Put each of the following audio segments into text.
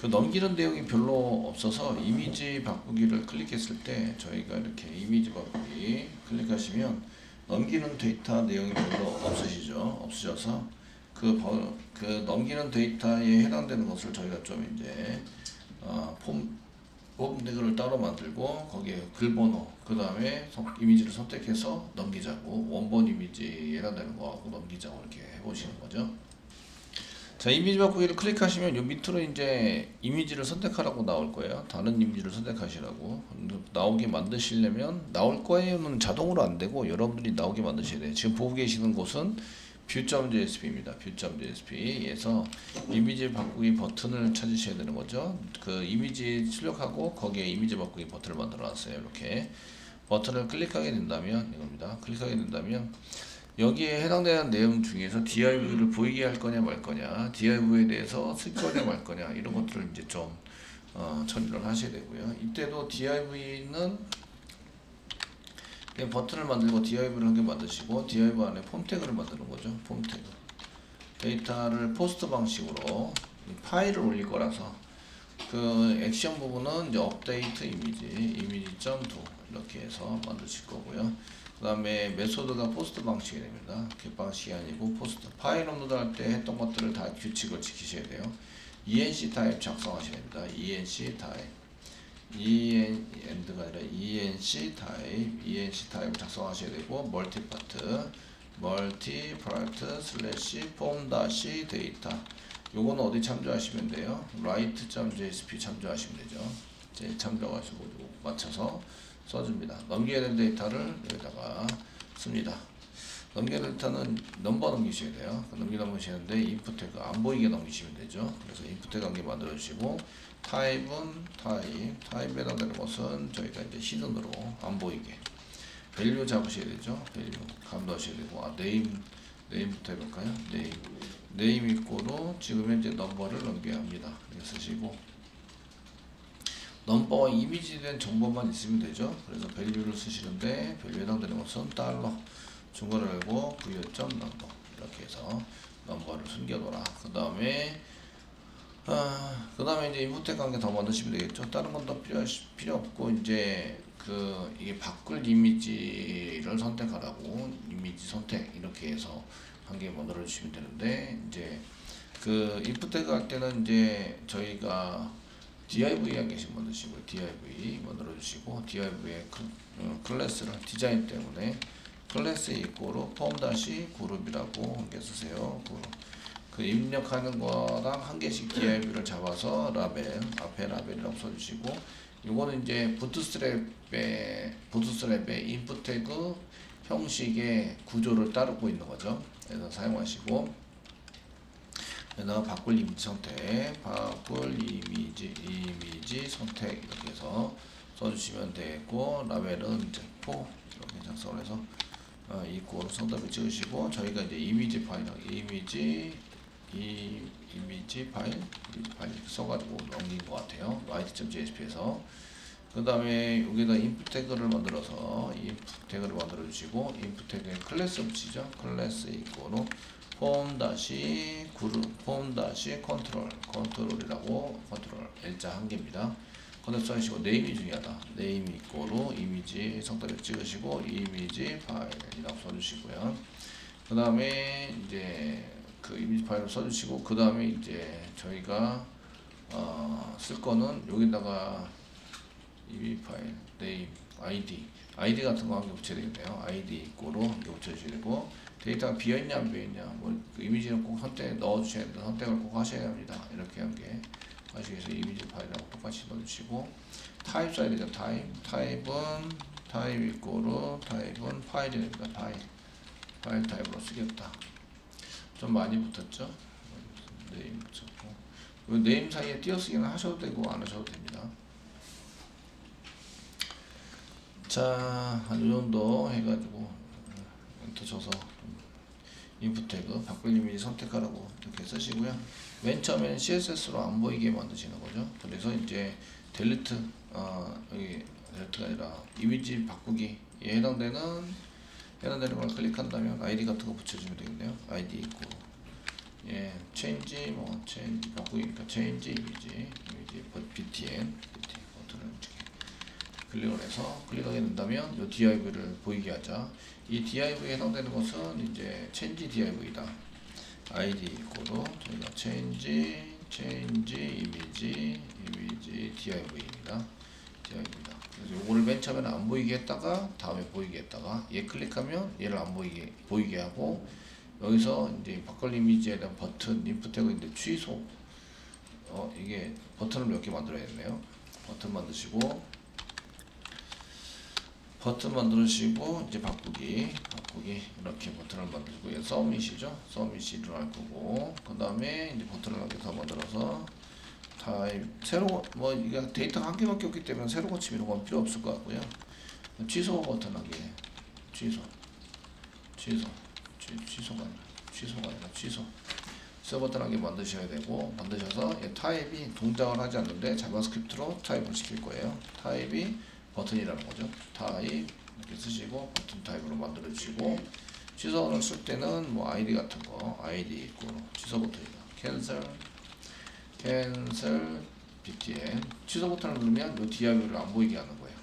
그 넘기는 내용이 별로 없어서 이미지 바꾸기를 클릭했을 때 저희가 이렇게 이미지 바꾸기 클릭하시면 넘기는 데이터 내용이 별로 없으셔서 그 넘기는 데이터에 해당되는 것을 저희가 좀 이제 폼 дэ그를 따로 만들고 거기에 글번호 그 다음에 이미지를 선택해서 넘기자고 원본 이미지에 해당되는 거하고 넘기자고 이렇게 해보시는 거죠. 자, 이미지 바꾸기를 클릭하시면 요 밑으로 이제 이미지를 선택하라고 나올 거예요. 다른 이미지를 선택하시라고. 나오게 만드시려면 나올 거에는 자동으로 안 되고 여러분들이 나오게 만드셔야 돼요. 지금 보고 계시는 곳은 view.jsp입니다. view.jsp에서 이미지 바꾸기 버튼을 찾으셔야 되는 거죠. 그 이미지 출력하고 거기에 이미지 바꾸기 버튼을 만들어 놨어요. 이렇게 버튼을 클릭하게 된다면 이겁니다. 클릭하게 된다면 여기에 해당되는 내용 중에서 div를 보이게 할 거냐 말 거냐, div에 대해서 쓸 거냐 말 거냐 이런 것들을 이제 좀 처리를 하셔야 되고요. 이때도 div는 버튼을 만들고 div를 한 개 만드시고 div 안에 폼 태그를 만드는 거죠. 폼 태그. 데이터를 포스트 방식으로 파일을 올릴 거라서 그 액션 부분은 이제 업데이트 이미지.2 이렇게 해서 만드실 거고요. 그 다음에 메소드가 포스트 방식이 됩니다. 겟 방식이 아니고 포스트. 파일 업로드 할 때 했던 것들을 다 규칙을 지키셔야 돼요. enc 타입 작성하셔야 됩니다. enc 타입. end가 아니라 enc 타입을 작성하셔야 되고 멀티 파트 슬래시 폼 다시 데이터 요거는 어디 참조하시면 돼요. write.jsp 참조하시면 되죠. 이제 참조하시고 맞춰서 써줍니다. 넘겨야 되는 데이터를 여기다가 씁니다. 넘겨야 되는 데이터는 넘버 넘기셔야 돼요. 넘기시는데 인풋 태그 안 보이게 넘기시면 되죠. 그래서 인풋 태그 한 개 만들어 주시고 타입은 타입에 해당되는 것은 저희가 이제 히든으로 안 보이게 밸류 잡으셔야 되죠. 밸류 감도하셔야 되고 네임부터 해볼까요? 네임 이꼬로 지금 현재 넘버를 넘겨야 합니다. 이렇게 쓰시고 넘버와 이미지에 대한 정보만 있으면 되죠. 그래서 밸류를 쓰시는데 밸류에 해당되는 것은 달러 중괄호 열고 부여.넘버 이렇게 해서 넘버를 숨겨둬라. 그 다음에 이제 인풋 태그 한 개 더 만드시면 되겠죠. 다른 건 더 필요 없고 이제 이게 바꿀 이미지를 선택하라고 이미지 선택 이렇게 해서 한 개 만들어 주시면 되는데 이제 인풋 태그 할 때는 이제 저희가 div 한 개씩 만드시고 div 만들어 주시고 div의 클래스를 디자인 때문에 클래스 이꼬로 폼 다시 그룹이라고 한 개 쓰세요. 그 입력하는 거랑 한 개씩 div를 잡아서 라벨 앞에 라벨이라고 써주시고 요거는 이제 부트스트랩의 인풋 태그 형식의 구조를 따르고 있는 거죠. 그래서 사용하시고 여기다가 바꿀 이미지 선택 이렇게 해서 써주시면 되고 라벨은 이제 포 이렇게 작성을 해서 이꼬로 성답을 찍으시고 저희가 이제 이미지 파일 써가지고 넘긴 것 같아요. write.jsp에서 그 다음에 여기다 인풋 태그를 만들어서 인풋 태그를 만들어 주시고 인풋 태그에 클래스 붙이죠. 클래스 이꼬로 폼 다시 컨트롤이라고 컨트롤 L자 한 개입니다. 컨트롤 써주시고 네임이 중요하다. 네임 이꼬로 이미지 성답을 찍으시고 이미지 파일이라고 써주시고요. 그 다음에 이제 그 이미지 파일을 써주시고 그 다음에 이제 저희가 쓸 거는 여기다가 이미지 파일 네임 아이디 같은 거 한 개 붙여야 되겠네요. 아이디 이꼬로 한 개 붙여주셔야 되고 데이터가 비어있냐 안 비어있냐 그 이미지는 꼭 선택 넣어주셔야 됩니다. 선택을 꼭 하셔야 합니다. 이렇게 한 개 하시기 위해서 이미지 파일하고 똑같이 넣어주시고 타입 써야 되죠. 타입은 파일이 됩니다. 파일 타입으로 쓰겠다. 좀 많이 붙었죠. 네임 붙였고 네임 사이에 띄어쓰기는 하셔도 되고 안 하셔도 됩니다. 자, 한 이 정도 해가지고 엔터 쳐서 인풋 태그 바꿀 이미지 선택하라고 이렇게 쓰시고요. 맨 처음에는 CSS로 안 보이게 만드시는 거죠. 그래서 이제 델리트 여기 델리트가 아니라 이미지 바꾸기에 해당되는 걸 클릭한다면 아이디 같은 거 붙여주면 되겠네요. 아이디 있고 체인지 바꾸기니까 체인지 이미지 btn 버튼을 클릭을 해서 클릭하게 된다면 이 div를 보이게 하자. 이 div에 해당되는 것은 이제 change div다. id 이코로 저희가 change image div입니다. 그래서 요거를 맨 처음에는 안 보이게 했다가 다음에 보이게 했다가 얘 클릭하면 얘를 안 보이게 하고 여기서 이제 바꿀 이미지에 대한 버튼 인풋 태그인데 취소 이게 버튼을 몇 개 만들어야겠네요. 버튼 만드시고 이제 바꾸기 이렇게 버튼을 만들고 얘 서밋이죠. 서밋이 할 거고 그 다음에 이제 버튼을 한 개 더 만들어서 타입 새로 뭐 이게 데이터가 한 개밖에 없기 때문에 새로 고치면 이런 건 필요 없을 것 같고요. 취소 버튼 하게 취소가 아니라 취소 버튼 하게 만드셔야 되고 만드셔서 얘 타입이 동작을 하지 않는데 자바스크립트로 타입을 시킬 거예요. 타입이 버튼이라는 거죠. 타입 이렇게 쓰시고 버튼 타입으로 만들어 주시고 취소를 쓸 때는 뭐 아이디 같은 거 아이디 있고 취소 버튼이다. 캔슬 btn 취소 버튼을 누르면 이 div를 안 보이게 하는 거예요.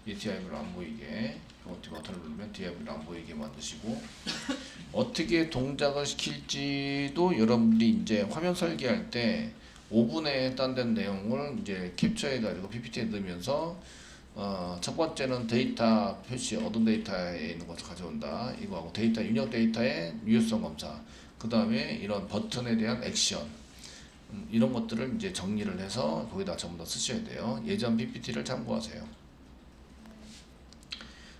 이 div를 안 보이게 이 버튼을 누르면 div를 안 보이게 만드시고 어떻게 동작을 시킬지도 여러분들이 이제 화면 설계할 때 5분에 해당된 내용을 이제 캡처해 가지고 PPT에 넣으면서 첫 번째는 데이터 표시 얻은 데이터에 있는 것을 가져온다 이거하고 데이터 입력 데이터의 유효성 검사 그 다음에 이런 버튼에 대한 액션 이런 것들을 이제 정리를 해서 거기다 전부 다 쓰셔야 돼요. 예전 PPT를 참고하세요.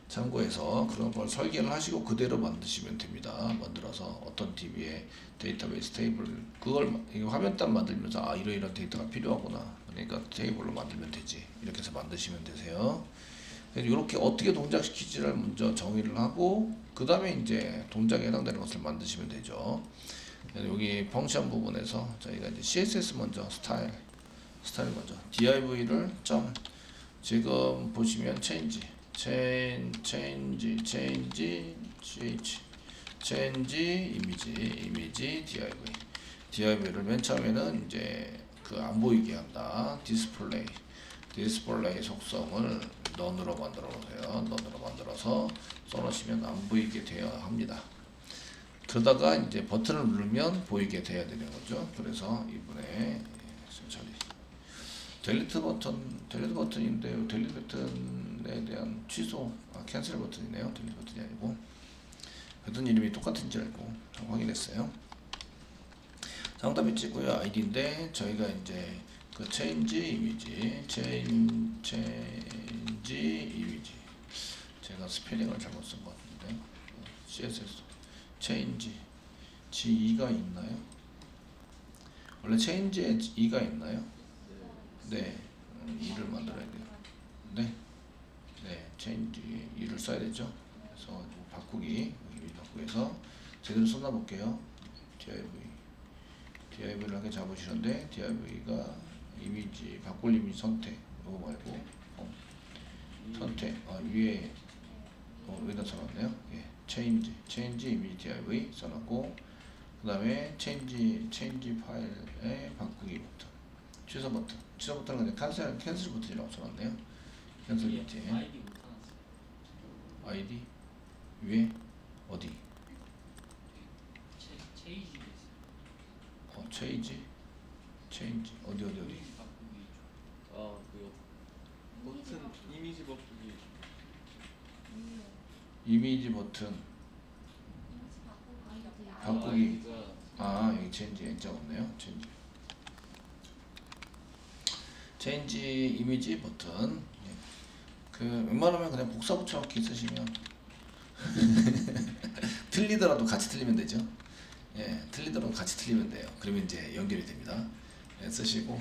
참고해서 그런 걸 설계를 하시고 그대로 만드시면 됩니다. 만들어서 어떤 DB에 데이터베이스 테이블 그걸 화면단 만들면서 이런 데이터가 필요하구나 그러니까 테이블로 만들면 되지 이렇게 해서 만드시면 되세요. 이렇게 어떻게 동작시키지를 먼저 정의를 하고 그 다음에 이제 동작에 해당되는 것을 만드시면 되죠. 여기 펑션 부분에서 저희가 이제 CSS 먼저 스타일 먼저 div를 지금 보시면 change image div를 맨 처음에는 이제 그 안 보이게 한다. 디스플레이 속성을 none으로 만들어서 써놓으시면 안 보이게 되어야 합니다. 그러다가 이제 버튼을 누르면 보이게 돼야 되는 거죠. 그래서 이번에 델리트 버튼인데요. 델리트 버튼에 대한 취소 캔슬 버튼이네요. 델리트 버튼이 아니고 버튼 이름이 똑같은 줄 알고 확인했어요. 정답이 찍고요. 아이디인데 저희가 이제 그 change image 제가 스펠링을 잘못 쓴 것 같은데 CSS change G2가 있나요? 원래 change에 E가 있나요? 네, E를 만들어야 돼요. 네, change E를 써야 되죠. 그래서 바꾸기해서 제대로 썼나 볼게요. div를 하게 잡으시는데 div가 이미지 바꿀 이미지 선택 이거 말고 선택 위에 여기다 써놨네요. 예. change image div 써놨고 그 다음에 change 파일에 바꾸기 버튼 취소 버튼은 그냥 캔슬 버튼이라고 써놨네요. 캔슬 버튼 아이디 위에 어디 change 어디 버튼 이미지 버튼 바꾸기 여기 change N자 없네요. change 이미지 버튼 그 웬만하면 그냥 복사 붙여넣기 쓰시면 틀리더라도 같이 틀리면 되죠. 틀리더라도 같이 틀리면 돼요. 그러면 이제 연결이 됩니다. 쓰시고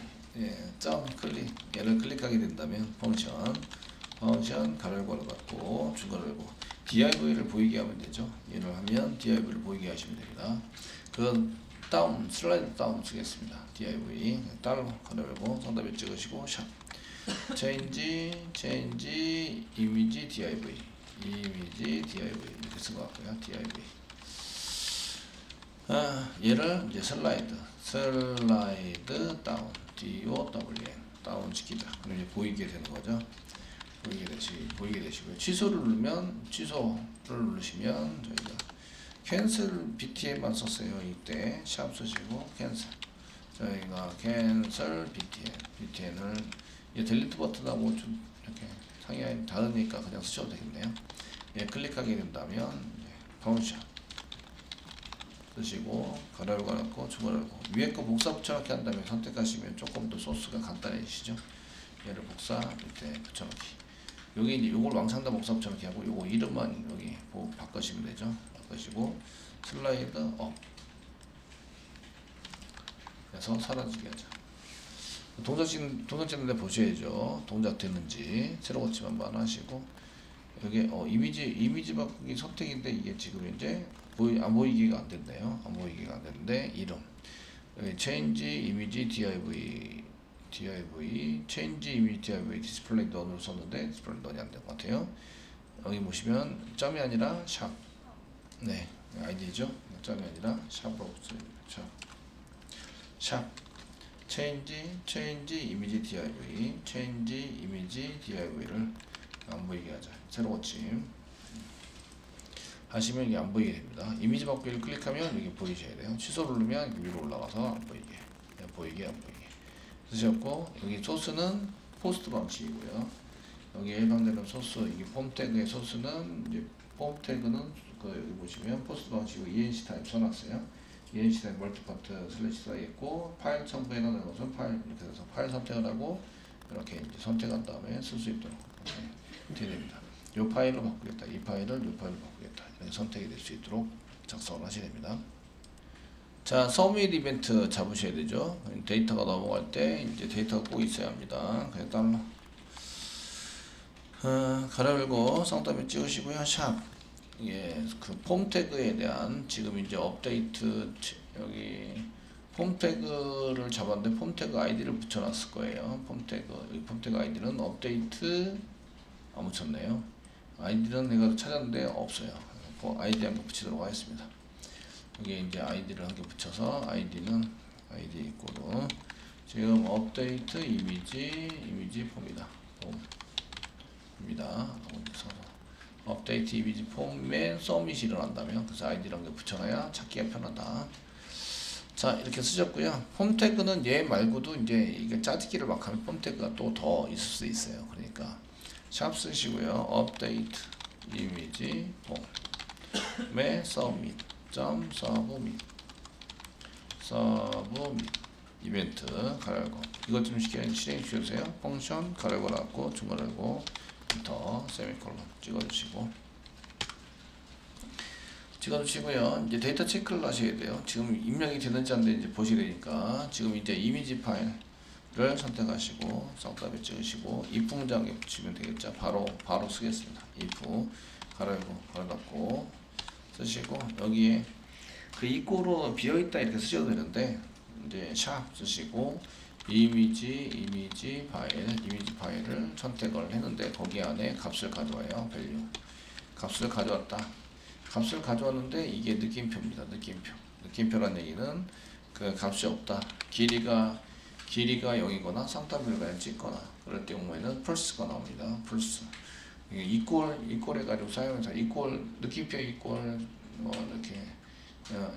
점 클릭 얘를 클릭하게 된다면 펑션 가로열고 받고 중괄호 div를 보이게 하면 되죠. 얘를 하면 div를 보이게 하시면 됩니다. 그 다운 슬라이드 다운 쓰겠습니다. div 달러 가로열고 상단에 찍으시고 샵 change image div 이렇게 쓴 것 같고요. div 얘를 이제 슬라이드 다운 DOWN 다운시키자. 그럼 이제 보이게 되는 거죠. 보이게 되시고요. 취소를 누르면 취소를 누르시면 저희가 캔슬 BTN만 썼어요. 이때 샵 쓰시고 캔슬. 저희가 캔슬 BTN을 델리트 버튼하고 좀 이렇게 상향이 다르니까 그냥 쓰셔도 되겠네요. 예, 클릭하게 된다면 펑션 쓰시고 가로를 갈았고 주문을 하고 위에 거 복사 붙여넣기 한 다음에 선택하시면 조금 더 소스가 간단해지시죠. 얘를 복사 밑에 붙여넣기. 여기 이제 요걸 왕창 다 복사 붙여넣기 하고 요거 이름만 여기 바꾸시면 되죠. 바꾸시고 슬라이드 업 해서 사라지게 하자. 동작 찍는데 보셔야죠. 동작 되는지 새로 고침 한번 하시고 여기 이미지 바꾸기 선택인데 이게 지금 이제 안 보이기가 안 된대요. 안 보이기가 안 되는데 이름 여기 change image div change image div display none으로 썼는데 display none이 안 된 것 같아요. 여기 보시면 점이 아니라 샵 네 아이디죠. 점이 아니라 샵으로 샵 change image div를 안 보이게 하자. 새로 고침 하시면 이게 안 보이게 됩니다. 이미지 바꾸기를 클릭하면 여기 보이셔야 돼요. 취소 누르면 위로 올라가서 안 보이게 안 보이게 쓰셨고 여기 소스는 포스트 방식이고요. 여기에 해당되는 소스 이게 폼 태그의 소스는 이제 폼 태그는 여기 보시면 포스트 방식으로 ENC 타입 써놨어요. ENC 타입 멀티파트 슬래시 써있고 파일 첨부에 넣는 것은 파일 이렇게 해서 파일 선택을 하고 이렇게 이제 선택한 다음에 쓸 수 있도록 되게 됩니다. 이 파일로 바꾸겠다. 이 파일을 바꾸겠다. 이렇게 선택이 될 수 있도록 작성을 하셔야 됩니다. 자, 서밋 이벤트 잡으셔야 되죠. 데이터가 넘어갈 때 이제 데이터가 꼭 있어야 합니다. 그래서 달러 가로 열고 쌍따비 찍으시고요. 샵 예, 그 폼 태그에 대한 지금 이제 업데이트 여기 폼 태그를 잡았는데 폼 태그 아이디를 붙여놨을 거예요. 폼 태그 아이디는 업데이트 안 붙였네요. 아이디는 내가 찾았는데 없어요. 아이디 한번 붙이도록 하겠습니다. 여기 이제 아이디를 한 개 붙여서 아이디는 아이디 이꼬르 지금 업데이트 이미지 폼이다. 폼입니다. 업데이트 이미지 폼에 서밋이 일어난다면 그래서 아이디를 한 개 붙여놔야 찾기가 편하다. 자 이렇게 쓰셨고요. 폼 태그는 얘 말고도 이제 이게 짜집기를 막 하면 폼 태그가 또 더 있을 수 있어요. 그러니까 샵 쓰시고요. 업데이트 이미지 폼에 서밋 서브밋 이벤트 가열고 이것 좀 실행해 주세요. 펑션 가열고 나왔고 중괄하고 엔터 세미콜론 찍어주시고요. 이제 데이터 체크를 하셔야 돼요. 지금 입력이 되는지 안 되는지 보셔야 되니까 지금 이제 이미지 파일을 선택하시고 쌍따비 찍으시고 if 문장에 붙이면 되겠죠. 바로 쓰겠습니다. if 가로열고 가로 닫고 쓰시고 여기에 그 이꼬로 비어있다 이렇게 쓰셔도 되는데 이제 샵 쓰시고 이미지 파일을 선택을 했는데 거기 안에 값을 가져와요. 밸류 값을 가져왔다. 값을 가져왔는데 이게 느낌표입니다. 느낌표란 얘기는 그 값이 없다. 길이가 0이거나 쌍따비를 그냥 찍거나 그럴 경우에는 펄스가 나옵니다. 펄스 이꼴 해가지고 사용해서 느낌표 뭐 이렇게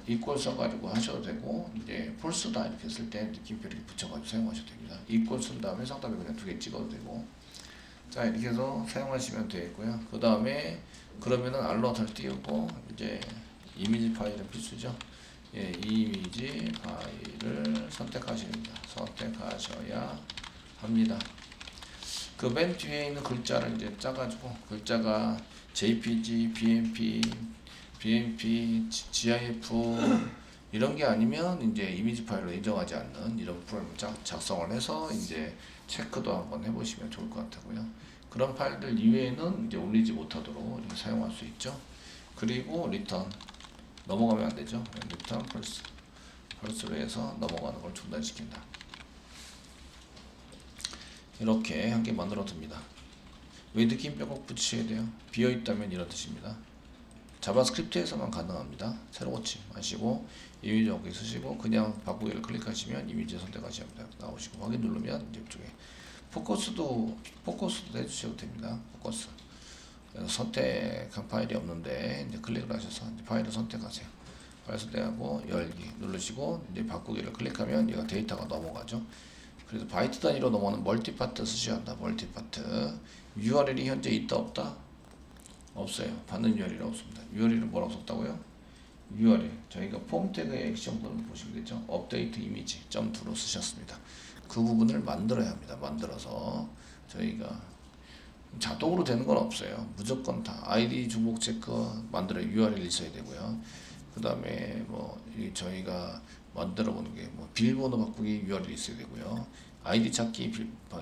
이꼴 써가지고 하셔도 되고 이제 펄스다 이렇게 쓸 때 느낌표를 붙여가지고 사용하셔도 됩니다. 이꼴 쓴 다음에 쌍따비 그냥 2개 찍어도 되고 자 이렇게 해서 사용하시면 되겠고요. 그 다음에 그러면은 알러트를 띄우고 이제 이미지 파일은 필수죠. 예, 이미지 파일을 선택하셔야 합니다. 그 맨 뒤에 있는 글자를 이제 짜가지고 글자가 JPG, BMP, GIF 이런 게 아니면 이제 이미지 파일로 인정하지 않는 이런 프로그램을 작성을 해서 이제 체크도 한번 해보시면 좋을 것 같고요. 그런 파일들 이외에는 이제 올리지 못하도록 이렇게 사용할 수 있죠. 그리고 리턴 넘어가면 안 되죠. 리턴 펄스로 해서 넘어가는 걸 중단시킨다. 이렇게 한 개 만들어 둡니다. 왜 느낌표 꼭 붙이셔야 돼요? 비어 있다면 이런 뜻입니다. 자바스크립트에서만 가능합니다. 새로 고치 마시고 이미지 바꾸기 쓰시고 그냥 바꾸기를 클릭하시면 이미지 선택하시면 나오시고 확인 누르면 이제 이쪽에 포커스도 해주셔도 됩니다. 포커스. 그래서 선택한 파일이 없는데 이제 클릭을 하셔서 이제 파일을 선택하세요. 파일 선택하고 열기 누르시고 이제 바꾸기를 클릭하면 얘가 데이터가 넘어가죠. 그래서 바이트 단위로 넘어가는 멀티파트 쓰셔야 한다. 멀티파트. URL이 현재 있다 없다? 없어요. 받는 URL이 없습니다. URL을 뭐라고 썼다고요? URL 저희가 폼 태그의 액션 버튼 보시면 되죠. 업데이트 이미지 .2로 쓰셨습니다. 그 부분을 만들어야 합니다. 만들어서 저희가 자동으로 되는 건 없어요. 무조건 다 아이디 중복 체크 만들어 URL 있어야 되고요. 그 다음에 뭐 저희가 만들어 보는 게 뭐 비밀번호 바꾸기 URL 있어야 되고요. 아이디 찾기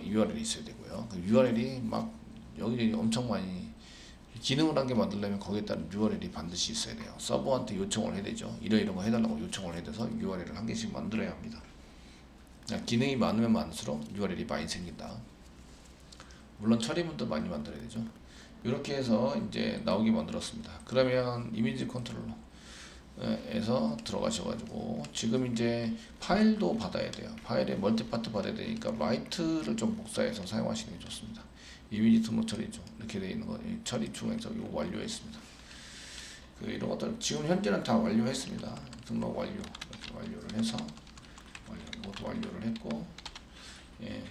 URL 있어야 되고요. 그 URL이 막 여기 엄청 많이 기능을 한 개 만들려면 거기에 따른 URL이 반드시 있어야 돼요. 서버한테 요청을 해야 되죠. 이런 거 해달라고 요청을 해야 돼서 URL을 한 개씩 만들어야 합니다. 기능이 많으면 많을수록 URL이 많이 생긴다. 물론 처리문도 많이 만들어야 되죠. 이렇게 해서 이제 나오게 만들었습니다. 그러면 이미지 컨트롤러에서 들어가셔가지고 지금 이제 파일도 받아야 돼요. 파일에 멀티파트 받아야 되니까 라이트를 좀 복사해서 사용하시는 게 좋습니다. 이미지 등록 처리 중 이렇게 되어 있는 거 처리 중에서 이거 완료했습니다. 이런 것들 지금 현재는 다 완료했습니다. 등록 완료 이렇게 완료를 해서 이것도 완료를 했고 예.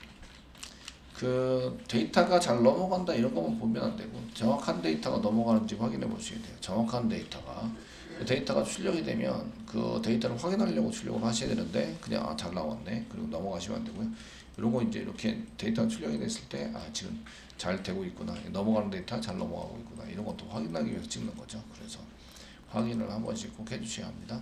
그 데이터가 잘 넘어간다 이런 것만 보면 안 되고 정확한 데이터가 넘어가는지 확인해 보셔야 돼요. 정확한 데이터가 출력이 되면 그 데이터를 확인하려고 출력을 하셔야 되는데 그냥 잘 나왔네 그리고 넘어가시면 안 되고요. 이런 거 이제 이렇게 데이터가 출력이 됐을 때 지금 잘 되고 있구나 넘어가는 데이터 잘 넘어가고 있구나 이런 것도 확인하기 위해서 찍는 거죠. 그래서 확인을 한 번씩 꼭 해주셔야 합니다.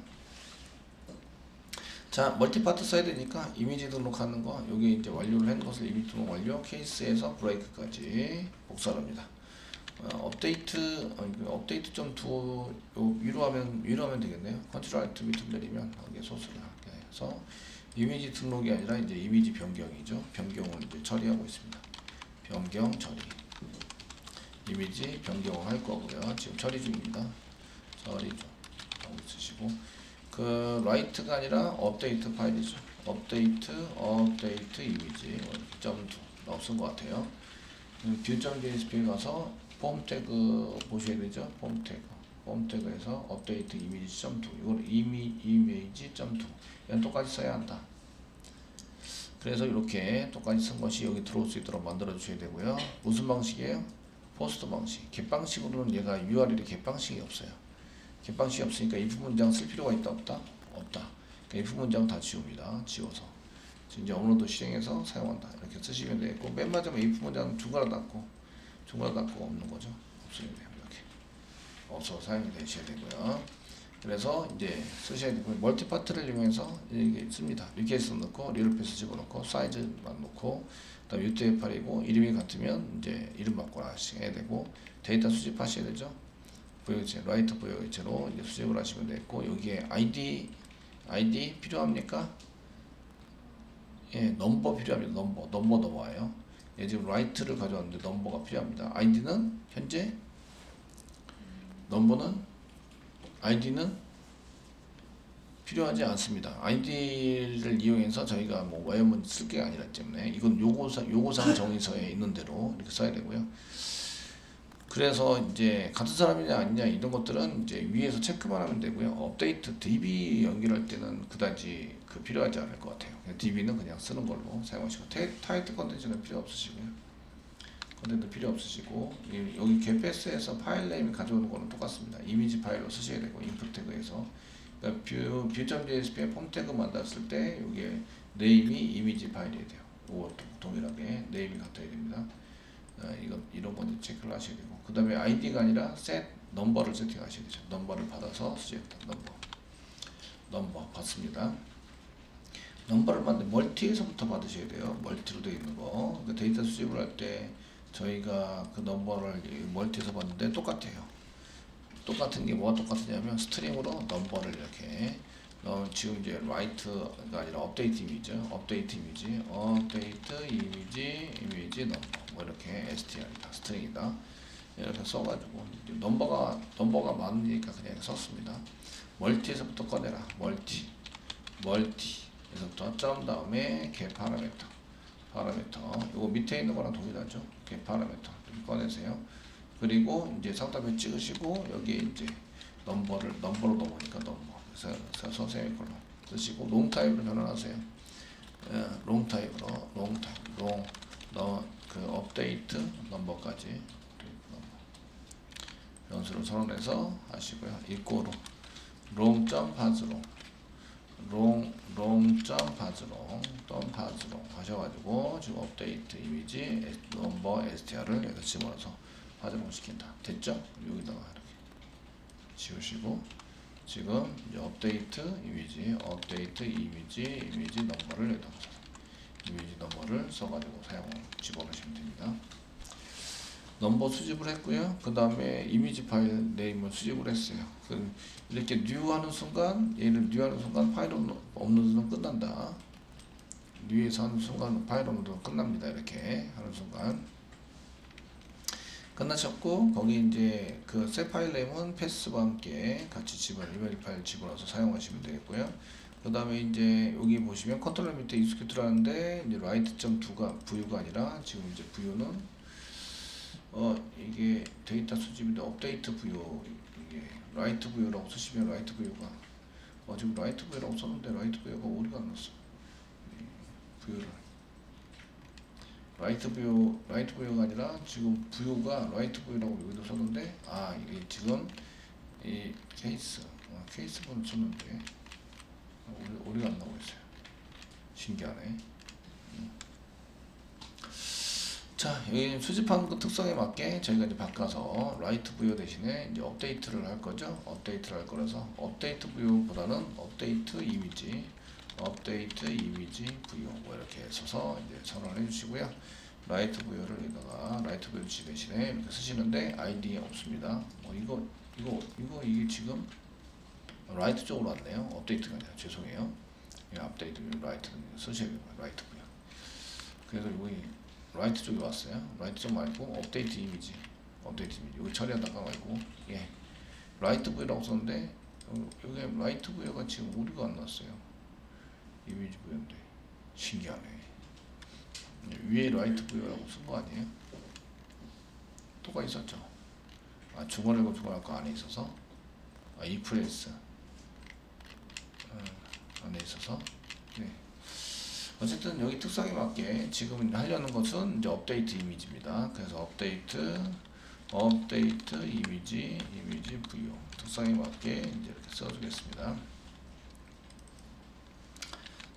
자, 멀티파트 써야 되니까 이미지 등록하는 거 여기 이제 완료를 한 것을 이미지 등록 완료 케이스에서 브레이크까지 복사를 합니다. 업데이트 좀 위로 하면 되겠네요. 컨트롤 알트 밑으로 내리면 여기 소스를 하게 해서 이미지 등록이 아니라 이제 이미지 변경이죠. 변경을 이제 처리하고 있습니다. 변경 처리 이미지 변경을 할 거고요. 지금 처리 중입니다. 처리 중 하고 있으시고 그 라이트가 아니라 업데이트 파일이죠. 업데이트 이미지 .2 없은 것 같아요. view.jsp에 가서 폼 태그 보셔야 되죠. 폼 태그에서 업데이트 이미지 .2 이걸 이미지 .2 이건 똑같이 써야 한다. 그래서 이렇게 똑같이 쓴 것이 여기 들어올 수 있도록 만들어 주셔야 되고요. 무슨 방식이에요? 포스트 방식. 겟방식으로는 얘가 URL이 겟방식이 없어요. 겟방식이 없으니까 if 문장 쓸 필요가 있다 없다? 없다. 그러니까 if 문장 다 지웁니다. 지워서 이제 업로드 실행해서 사용한다. 이렇게 쓰시면 되고 맨 마지막에 if 문장 중괄호 닫고 없는 거죠. 없어야 돼요. 이렇게 없어 사용이 되셔야 되고요. 그래서 이제 쓰셔야 되고 멀티파트를 이용해서 이게 씁니다. 리퀘스트 넣고 리얼패스 집어넣고 사이즈만 넣고 그다음 UTF-8이고 이름이 같으면 이제 이름 바꿔 하셔야 되고 데이터 수집하셔야 되죠. 부여기체 라이트 부여기체로 이제 수집을 하시면 되고 여기에 아이디 필요합니까? 예, 넘버 필요합니다. 넘버 넘어와요. 예, 지금 라이트를 가져왔는데 넘버가 필요합니다. 아이디는 현재 아이디는 필요하지 않습니다. 아이디를 이용해서 저희가 뭐 외우면 쓸 게 아니라 때문에 이건 요구사항 정의서에 있는 대로 이렇게 써야 되고요. 그래서 이제 같은 사람이냐 아니냐 이런 것들은 이제 위에서 체크만 하면 되고요. 업데이트 DB 연결할 때는 그다지 필요하지 않을 것 같아요. DB는 그냥 쓰는 걸로 사용하시고 타이틀 컨텐츠는 필요 없으시고요. 컨텐츠 필요 없으시고 여기 겟패스에서 파일 네임 가져오는 거는 똑같습니다. 이미지 파일로 쓰셔야 되고 인풋 태그에서 그러니까 view.jsp 폼 태그 만들었을 때 여기에 네임이 이미지 파일이 돼요. 이것도 동일하게 네임이 같아야 됩니다. 이런 건 체크를 하셔야 되고 그 다음에 아이디가 아니라 넘버를 세팅하셔야 되죠. 넘버를 받아서 쓰셔야 된다. 넘버 받습니다. 넘버를 만들 멀티에서부터 받으셔야 돼요. 멀티로 되어 있는 거. 그러니까 데이터 수집을 할 때 저희가 그 넘버를 멀티에서 받는데 똑같아요. 똑같은 게 뭐가 똑같으냐면 스트링으로 넘버를 이렇게 지금 이제 라이트가 아니라 업데이트 이미지 넘버 뭐 이렇게 str이다 스트링이다. 이렇게 써가지고 이제 넘버가 많으니까 그냥 이렇게 썼습니다. 멀티에서부터 꺼내라. 멀티에서부터 점 다음에 get 파라미터. 이거 밑에 있는 거랑 동일하죠. get 파라미터 꺼내세요. 그리고 이제 상단면 찍으시고 여기에 이제 넘버로 넘으니까 넘버. 그래서 세미콜론 쓰시고 롱 타입으로 변환하세요. 롱 그 업데이트 넘버까지 변수를 선언해서 하시고요. 이꼬로 롱.파즈롱 하셔가지고 지금 업데이트 이미지 넘버 str을 여기서 집어넣어서 파즈롱 시킨다. 됐죠? 여기다가 이렇게 지우시고 지금 이제 업데이트 이미지 넘버를 여기다가 이미지 넘버를 써가지고 집어넣으시면 됩니다. 넘버 수집을 했고요. 그 다음에 이미지 파일 네임을 수집을 했어요. 이렇게 뉴 하는 순간 파일 업로드는 끝난다. 뉴에서 하는 순간 파일 업로드는 끝납니다. 이렇게 하는 순간 끝나셨고 거기 이제 그 새 파일 네임은 패스와 함께 같이 이메일 파일 집어넣어서 사용하시면 되겠고요. 그 다음에 이제 여기 보시면 컨트롤 밑에 execute라는데 이제 write.2가 vu가 아니라 지금 이제 vu는 이게 데이터 수집인데 업데이트 view 이게 write view라고 쓰시면 write view가 지금 write view라고 썼는데 write view가 어디가 안 났어? view를 write view가 아니라 지금 view가 write view라고 여기도 썼는데 이게 지금 이 케이스분을 썼는데 어디가 안 나오고 있어요. 신기하네. 자, 여기 수집한 그 특성에 맞게 저희가 이제 바꿔서 write view 대신에 이제 업데이트를 할 거죠. 업데이트를 할 거라서 업데이트 view보다는 업데이트 이미지 view 뭐 이렇게 써서 이제 선언을 해주시고요. write view를 여기다가 write view 대신에 이렇게 쓰시는데 아이디 없습니다. 이게 지금 write 쪽으로 왔네요. 업데이트가 아니라 죄송해요. 업데이트 write 쓰셔야 돼요. write view. 그래서 여기 라이트 쪽에 왔어요. 라이트 쪽 말고 업데이트 이미지 여기 처리하다가 말고 라이트 부여라고 썼는데 여기 라이트 부여가 지금 어디가 안 났어요. 이미지 부여인데 신기하네. 위에 라이트 부여라고 쓴 거 아니에요? 또가 있었죠. 중간이고 중간할 거 안에 있어서 이 프레스 안에 있어서 어쨌든 여기 특성에 맞게 지금 하려는 것은 이제 업데이트 이미지입니다. 그래서 업데이트 이미지 view 특성에 맞게 이제 이렇게 써주겠습니다.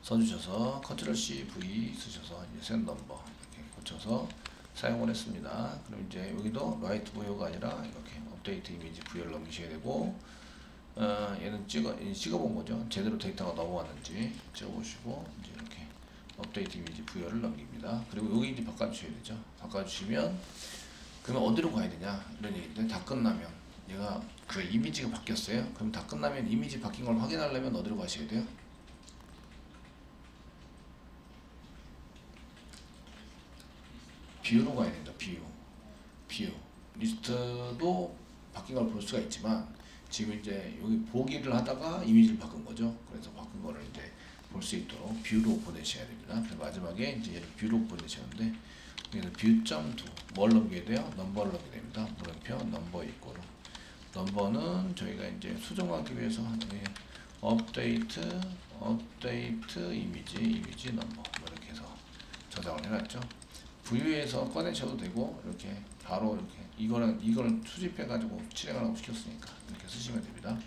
써주셔서 컨트롤 C V 쓰셔서 이제 셋 넘버 이렇게 고쳐서 사용을 했습니다. 그럼 이제 여기도 라이트 view가 아니라 이렇게 업데이트 이미지 view를 넘기셔야 되고 얘는 찍어본 거죠. 제대로 데이터가 넘어왔는지 찍어보시고 이제 이렇게 업데이트 이미지 부여를 넘깁니다. 그리고 여기 이제 바꿔주셔야 되죠. 바꿔주시면 그러면 어디로 가야 되냐 이런 얘기인데 다 끝나면 얘가 그 이미지가 바뀌었어요. 그럼 다 끝나면 이미지 바뀐 걸 확인하려면 어디로 가셔야 돼요? 뷰로 가야 된다. 뷰 리스트도 바뀐 걸 볼 수가 있지만 지금 이제 여기 보기를 하다가 이미지를 바꾼 거죠. 그래서 바꾼 거를 이제 볼 수 있도록 뷰로 보내셔야 됩니다. 그래서 마지막에 이제 얘를 뷰로 보내셨는데 여기서 뷰.2 뭘 넘겨야 돼요? 넘버를 넘겨야 됩니다. 물음표 넘버 이꼬로 넘버는 저희가 이제 수정하기 위해서 업데이트 이미지 넘버 이렇게 해서 저장을 해놨죠. 뷰에서 꺼내셔도 되고 이렇게 바로 이렇게 이거는 수집해 가지고 실행하라고 시켰으니까 이렇게 쓰시면 됩니다.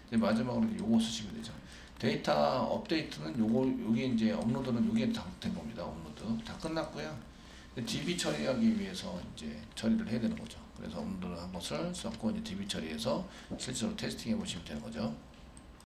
이제 마지막으로 요거 쓰시면 되죠. 데이터 업데이트는 요게 이제 업로드는 요게 다 된 겁니다. 업로드 다 끝났고요. DB 처리하기 위해서 이제 처리를 해야 되는 거죠. 그래서 업로드 한 것을 썼고 이제 DB 처리해서 실제로 테스팅해 보시면 되는 거죠.